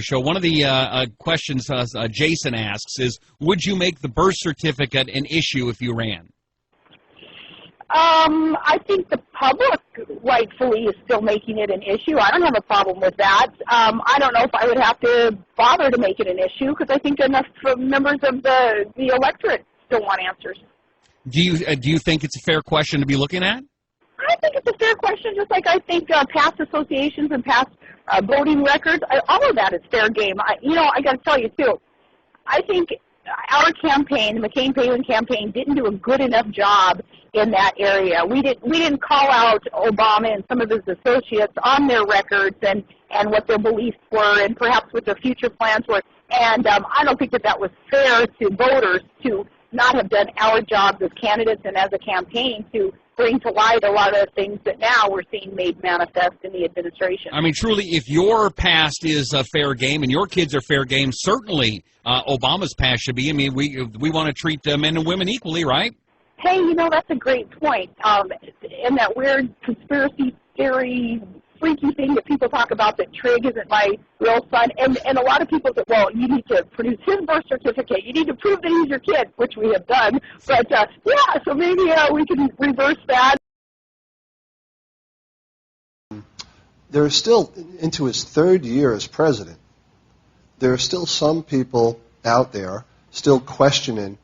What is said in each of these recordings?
show. One of the questions Jason asks is, would you make the birth certificate an issue if you ran? I think the public rightfully is still making it an issue. I don't have a problem with that. I don't know if I would have to bother to make it an issue because I think enough members of the electorate still want answers. Do you think it's a fair question to be looking at? I think it's a fair question, just like I think past associations and past voting records, all of that is fair game. I got to tell you, too, I think our campaign, the McCain-Palin campaign, didn't do a good enough job in that area. We didn't call out Obama and some of his associates on their records and what their beliefs were and perhaps what their future plans were. And I don't think that was fair to voters to not have done our jobs as candidates and as a campaign to bring to light a lot of the things that now we're seeing made manifest in the administration. I mean, truly, if your past is fair game and your kids are fair game, certainly Obama's past should be. I mean, we want to treat men and women equally, right? Hey, that's a great point. And that weird conspiracy theory freaky thing that people talk about that Trigg isn't my real son. And a lot of people say, well, you need to produce his birth certificate. You need to prove that he's your kid, which we have done. But, yeah, so maybe we can reverse that. There's still, into his third year as president, there are still some people out there still questioning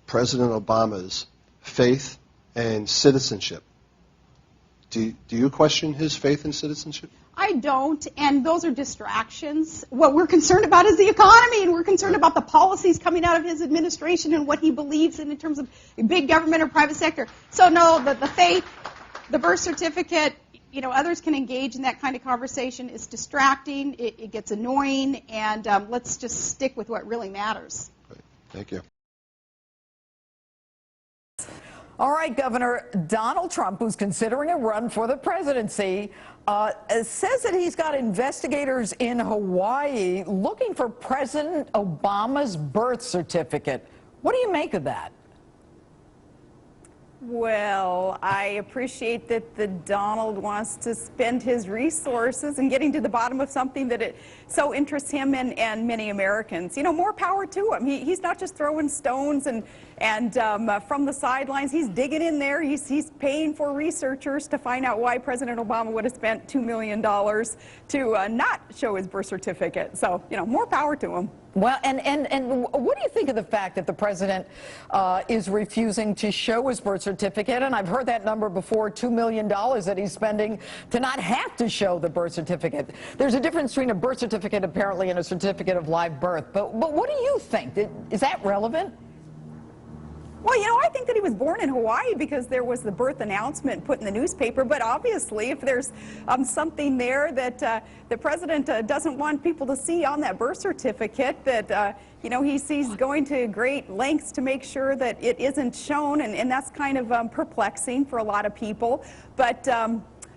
President Obama's faith and citizenship. Do you question his faith and citizenship? I don't, and those are distractions. What we're concerned about is the economy, and we're concerned about the policies coming out of his administration and what he believes in terms of big government or private sector. So no, the faith, the birth certificate, others can engage in that kind of conversation. It's distracting, it gets annoying, and let's just stick with what really matters. Great. Thank you. All right, Governor Donald Trump, who's considering a run for the presidency, says that he's got investigators in Hawaii looking for President Obama's birth certificate. What do you make of that? Well, I appreciate that the Donald wants to spend his resources in getting to the bottom of something that it so interests him and many Americans. More power to him. He's not just throwing stones and from the sidelines. He's digging in there. He's paying for researchers to find out why President Obama would have spent $2 million to not show his birth certificate. So, more power to him. Well, and what do you think of the fact that the president is refusing to show his birth certificate? And I've heard that number before, $2 million that he's spending to not have to show the birth certificate. There's a difference between a birth certificate, apparently, and a certificate of live birth. But what do you think? Is that relevant? Well, I think that he was born in Hawaii because there was the birth announcement put in the newspaper. But obviously, if there's something there that the president doesn't want people to see on that birth certificate, that, he's going to great lengths to make sure that it isn't shown. And that's kind of perplexing for a lot of people. But,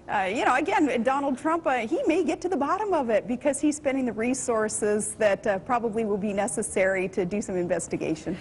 again, Donald Trump, he may get to the bottom of it because he's spending the resources that probably will be necessary to do some investigation.